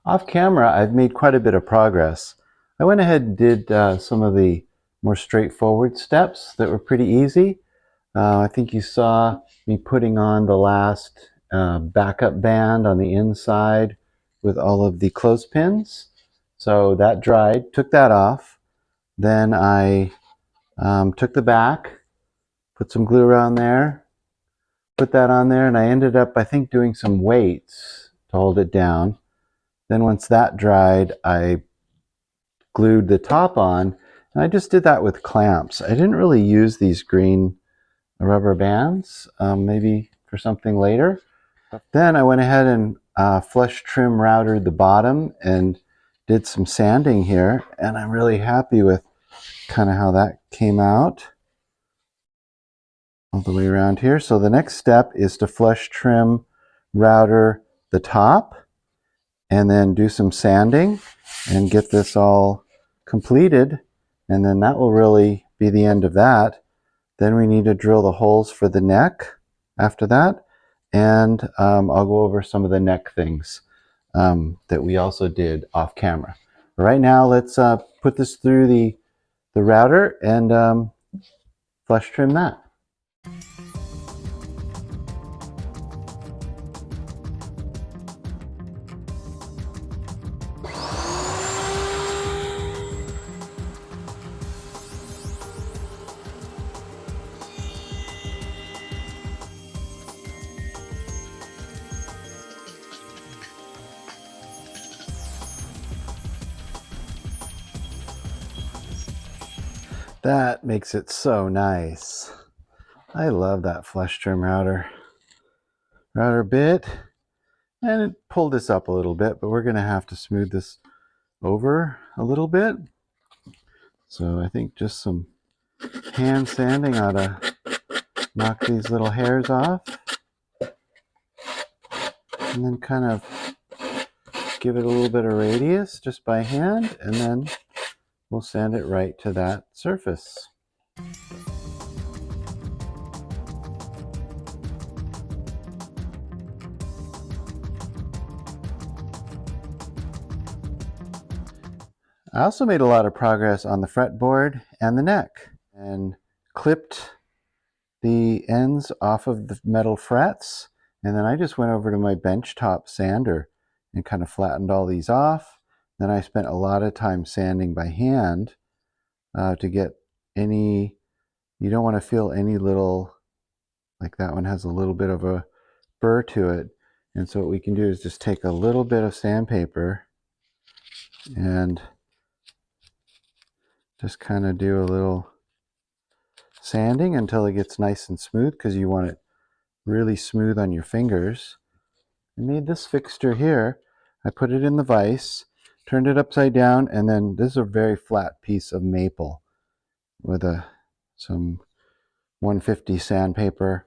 Off camera, I've made quite a bit of progress. I went ahead and did some of the more straightforward steps that were pretty easy. I think you saw me putting on the last backup band on the inside with all of the clothespins. So that dried, took that off. Then I took the back, put some glue around there, put that on there, and I ended up, I think, doing some weights to hold it down. Then once that dried, I glued the top on, and I just did that with clamps. I didn't really use these green rubber bands, maybe for something later. Then I went ahead and flush trim routed the bottom and did some sanding here, and I'm really happy with kind of how that came out all the way around here. So the next step is to flush trim router the top and then do some sanding and get this all completed, and then that will really be the end of that. Then we need to drill the holes for the neck after that, and I'll go over some of the neck things that we also did off camera. Right now, let's put this through the router and flush trim that. That makes it so nice. I love that flush trim router bit, and it pulled this up a little bit, but we're going to have to smooth this over a little bit. So I think just some hand sanding ought to knock these little hairs off, and then kind of give it a little bit of radius just by hand, and then we'll sand it right to that surface. I also made a lot of progress on the fretboard and the neck, and clipped the ends off of the metal frets, and then I just went over to my benchtop sander and kind of flattened all these off. Then I spent a lot of time sanding by hand to get any, you don't want to feel any little, like that one has a little bit of a burr to it. And so what we can do is just take a little bit of sandpaper and just kind of do a little sanding until it gets nice and smooth, because you want it really smooth on your fingers. I made this fixture here. I put it in the vise, turned it upside down, and then this is a very flat piece of maple with some 150 sandpaper.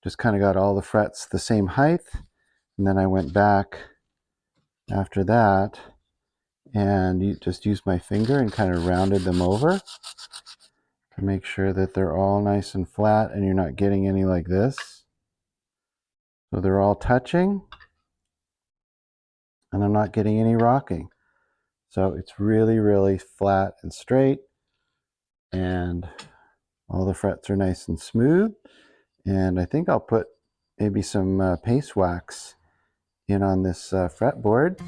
Just kind of got all the frets the same height, and then I went back after that and just used my finger and kind of rounded them over to make sure that they're all nice and flat and you're not getting any like this. So they're all touching and I'm not getting any rocking. So it's really, really flat and straight, and all the frets are nice and smooth. And I think I'll put maybe some paste wax in on this fretboard.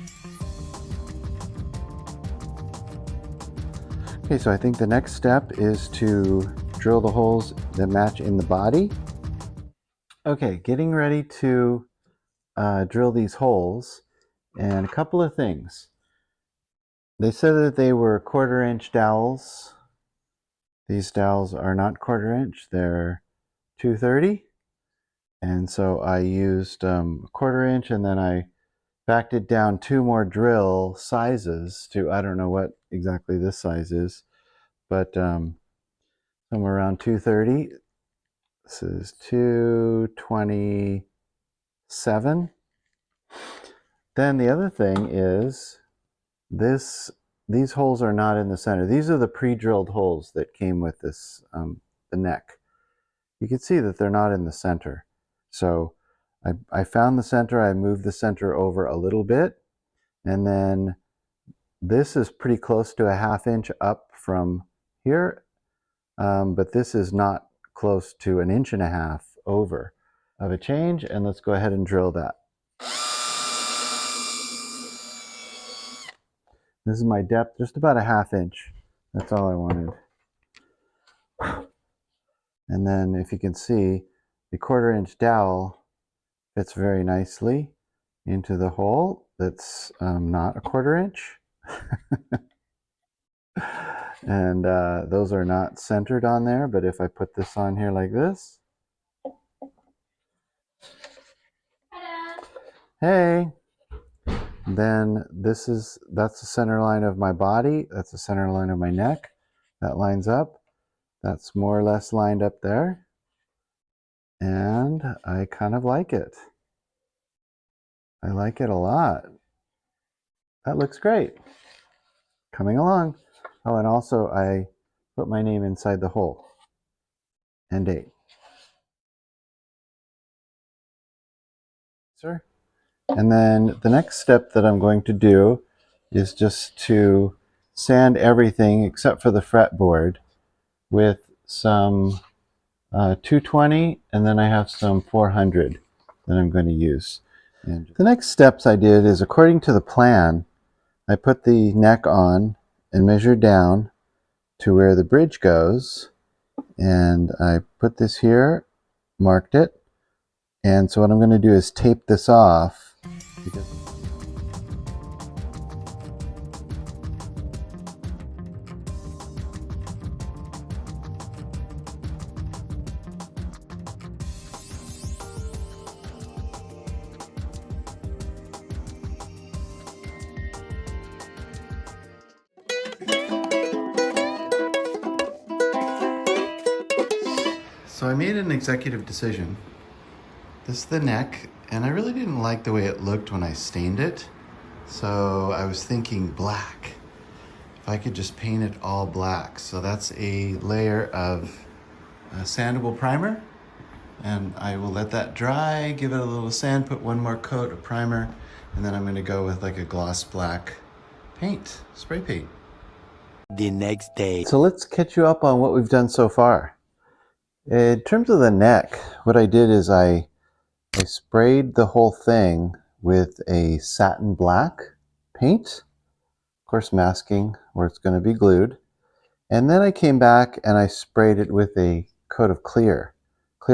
Okay, so I think the next step is to drill the holes that match in the body. Okay, getting ready to drill these holes, and a couple of things. They said that they were 1/4 inch dowels. These dowels are not 1/4 inch, they're 230. And so I used 1/4 inch, and then I backed it down 2 more drill sizes to, I don't know what exactly this size is, but somewhere around 230. This is 227. Then the other thing is these holes are not in the center. These are the pre-drilled holes that came with this, the neck. You can see that they're not in the center. So I found the center, I moved the center over a little bit, And then this is pretty close to a 1/2 inch up from here, but this is not close to 1.5 inches over of a change. And let's go ahead and drill that. This is my depth, just about a 1/2 inch. That's all I wanted. And then if you can see, the 1/4 inch dowel fits very nicely into the hole that's not a 1/4 inch. And those are not centered on there, but if I put this on here like this, hey, then that's the center line of my body, that's the center line of my neck, that lines up, that's more or less lined up there, and I kind of like it. I like it a lot. That looks great. Coming along. Oh, and also I put my name inside the hole and date. Sir. And then the next step that I'm going to do is just to sand everything except for the fretboard with some 220, and then I have some 400 that I'm going to use. And the next steps I did is, according to the plan, I put the neck on and measured down to where the bridge goes, and I put this here, marked it, and so what I'm going to do is tape this off. So I made an executive decision. This is the neck, and I really didn't like the way it looked when I stained it. So I was thinking black. If I could just paint it all black. So that's a layer of sandable primer, and I will let that dry, give it a little sand, put one more coat of primer, and then I'm going to go with like a gloss black paint, spray paint. The next day. So let's catch you up on what we've done so far. In terms of the neck, what I did is I sprayed the whole thing with a satin black paint, of course masking where it's going to be glued. And then I came back and I sprayed it with a coat of clear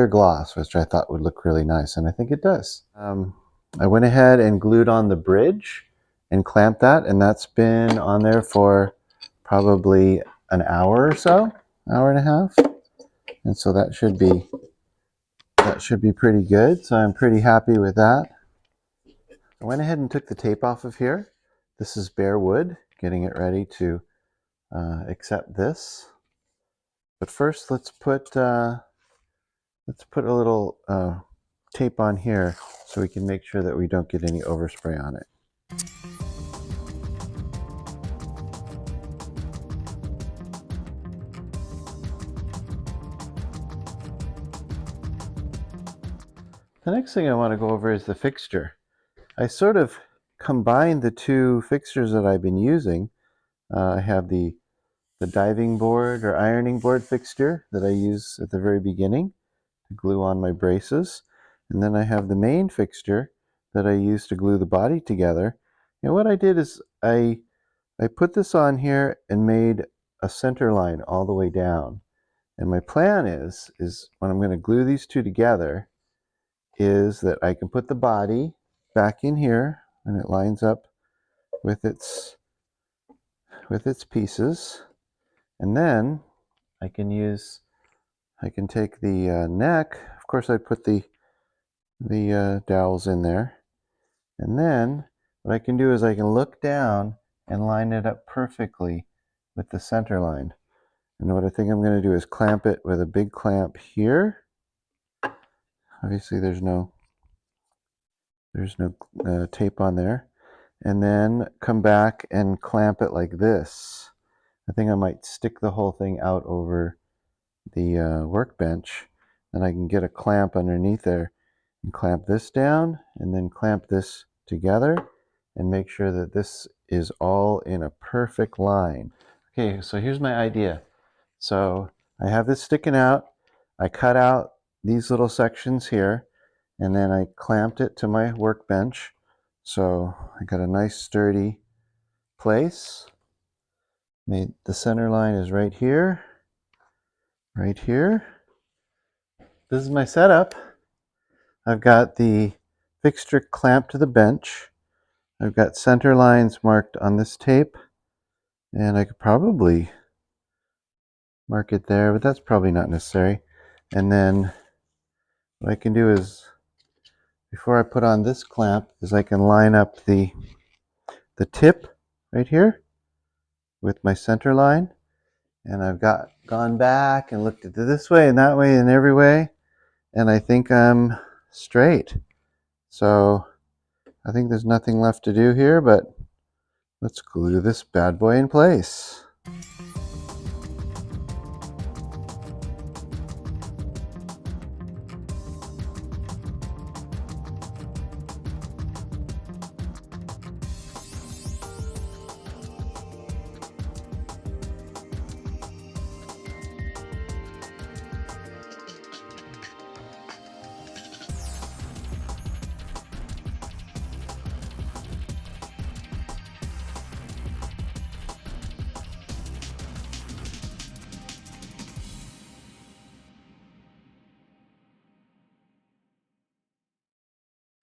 gloss, which I thought would look really nice, and I think it does. I went ahead and glued on the bridge and clamped that, and that's been on there for probably an hour or so, hour and a half. And so that should be pretty good. So I'm pretty happy with that. I went ahead and took the tape off of here. This is bare wood, getting it ready to accept this. But first, let's put a little tape on here so we can make sure that we don't get any overspray on it. The next thing I want to go over is the fixture. I sort of combined the two fixtures that I've been using. I have the diving board or ironing board fixture that I use at the very beginning to glue on my braces. And then I have the main fixture that I use to glue the body together. And what I did is I put this on here and made a center line all the way down. And my plan is when I'm going to glue these two together, is that I can put the body back in here and it lines up with its pieces, and then I can take the neck. Of course, I put the dowels in there, and then what I can do is I can look down and line it up perfectly with the center line. And what I think I'm going to do is clamp it with a big clamp here. Obviously, there's no tape on there. And then come back and clamp it like this. I think I might stick the whole thing out over the workbench, and I can get a clamp underneath there and clamp this down and then clamp this together, and make sure that this is all in a perfect line. Okay, so here's my idea. So I have this sticking out. I cut out these little sections here, and then I clamped it to my workbench. So I got a nice sturdy place. The center line is right here, right here. This is my setup. I've got the fixture clamped to the bench. I've got center lines marked on this tape, and I could probably mark it there, but that's probably not necessary. And then what I can do is, before I put on this clamp, is I can line up the tip right here with my center line. And I've gone back and looked at it this way and that way and every way, and I think I'm straight. So I think there's nothing left to do here, but let's glue this bad boy in place.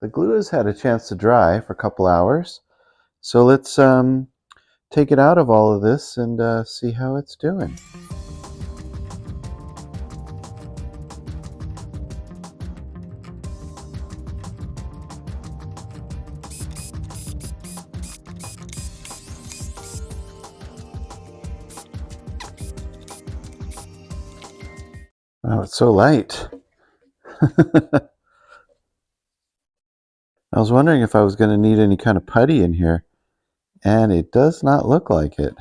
The glue has had a chance to dry for a couple hours, so let's take it out of all of this and see how it's doing. Oh, it's so light. I was wondering if I was going to need any kind of putty in here, and it does not look like it.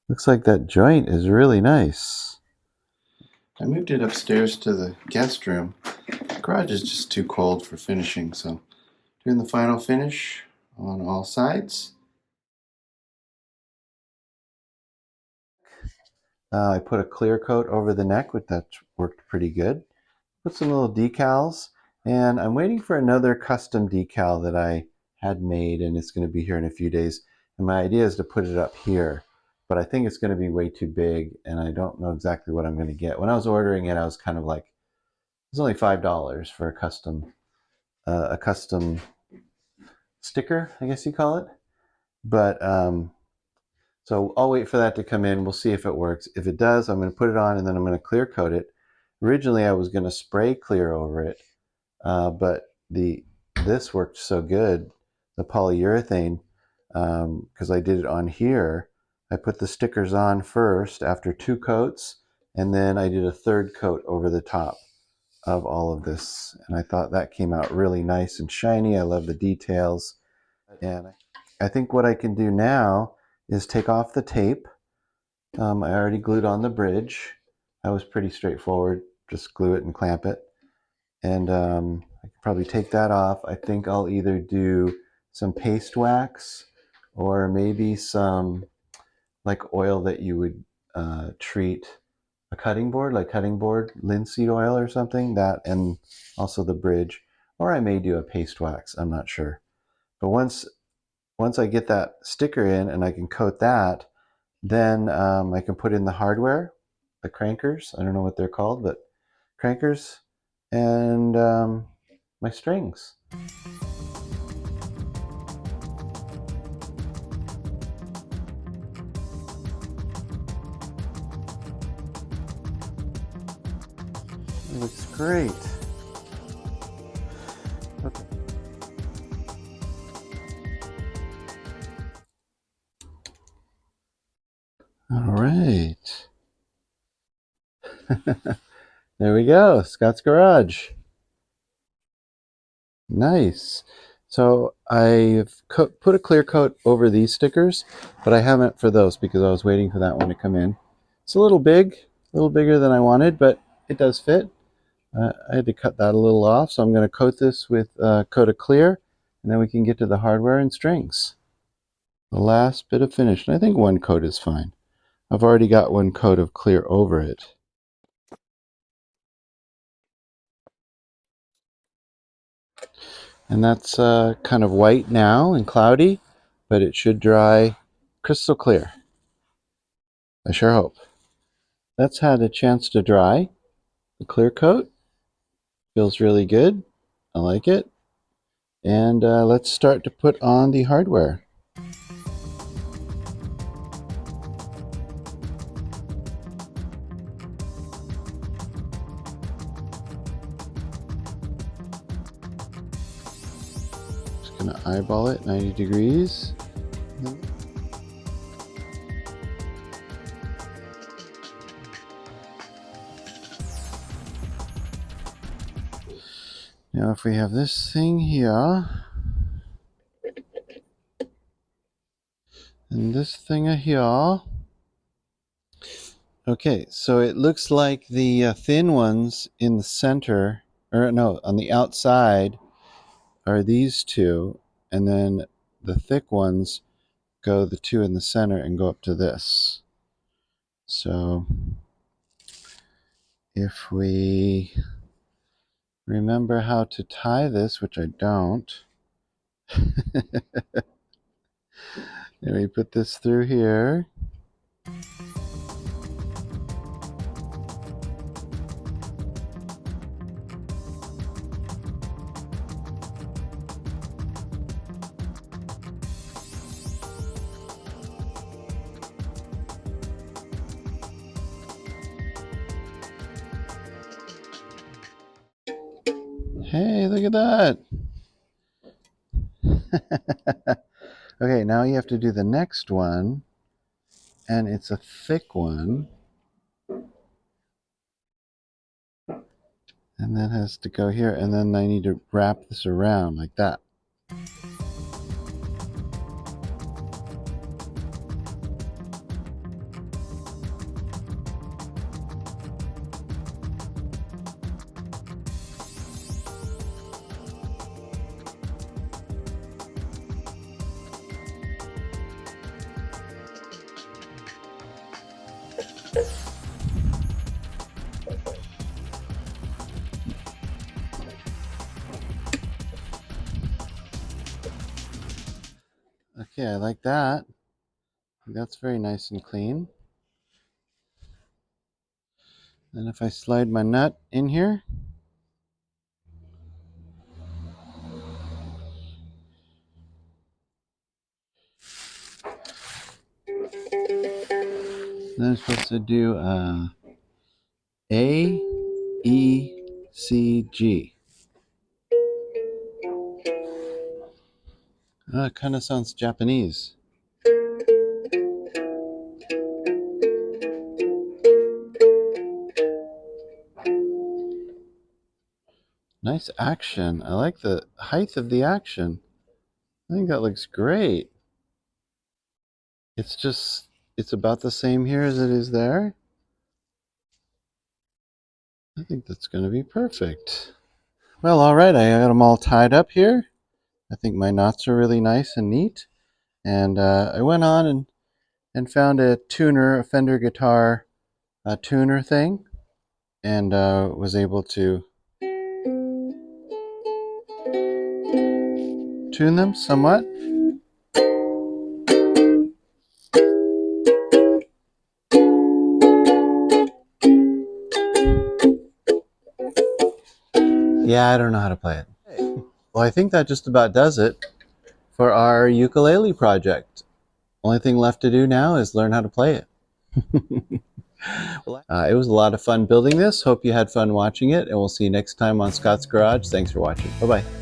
Looks like that joint is really nice. I moved it upstairs to the guest room. The garage is just too cold for finishing, so doing the final finish on all sides. I put a clear coat over the neck, which that worked pretty good. Put some little decals, and I'm waiting for another custom decal that I had made, and it's going to be here in a few days. And my idea is to put it up here, but I think it's going to be way too big, and I don't know exactly what I'm going to get. When I was ordering it, I was kind of like, it's only $5 for a custom sticker, I guess you call it. But so I'll wait for that to come in. We'll see if it works. If it does, I'm going to put it on, and then I'm going to clear coat it. Originally, I was going to spray clear over it, but this worked so good, the polyurethane, because I did it on here. I put the stickers on first after 2 coats, and then I did a 3rd coat over the top of all of this, and I thought that came out really nice and shiny. I love the details, and I think what I can do now is take off the tape. I already glued on the bridge. That was pretty straightforward. Just glue it and clamp it. And I could probably take that off. I think I'll either do some paste wax or maybe some like oil that you would treat a cutting board, like cutting board linseed oil or something, that, and also the bridge. Or I may do a paste wax, I'm not sure. But once I get that sticker in and I can coat that, then I can put in the hardware, the crankers. I don't know what they're called, but crankers, and my strings. It looks great. Okay. All right. There we go, Scott's Garage. Nice. So I've put a clear coat over these stickers, but I haven't for those because I was waiting for that one to come in. It's a little big, a little bigger than I wanted, but it does fit. I had to cut that a little off, so I'm going to coat this with coat of clear and then we can get to the hardware and strings. The last bit of finish, and I think one coat is fine. I've already got one coat of clear over it. And that's kind of white now and cloudy, but it should dry crystal clear. I sure hope. That's had a chance to dry. The clear coat feels really good. I like it. And let's start to put on the hardware. Just gonna eyeball it 90 degrees. Now if we have this thing here, and this thing here. Okay, so it looks like the thin ones in the center, or no, on the outside are these two, and then the thick ones go the two in the center and go up to this. So if we remember how to tie this, which I don't, and we put this through here. Hey, look at that. Okay, now you have to do the next one, and it's a thick one. And that has to go here, and then I need to wrap this around like that. Okay, I like that. That's very nice and clean. Then if I slide my nut in here, then I'm supposed to do A, E, C, G. Oh, it kind of sounds Japanese. Nice action. I like the height of the action. I think that looks great. It's about the same here as it is there. I think that's going to be perfect. Well, all right, I got them all tied up here. I think my knots are really nice and neat. And I went on and found a tuner, a Fender guitar tuner thing, and was able to tune them somewhat. Yeah, I don't know how to play it. Well, I think that just about does it for our ukulele project. Only thing left to do now is learn how to play it. It was a lot of fun building this. Hope you had fun watching it, and we'll see you next time on Scott's Garage. Thanks for watching. Bye-bye.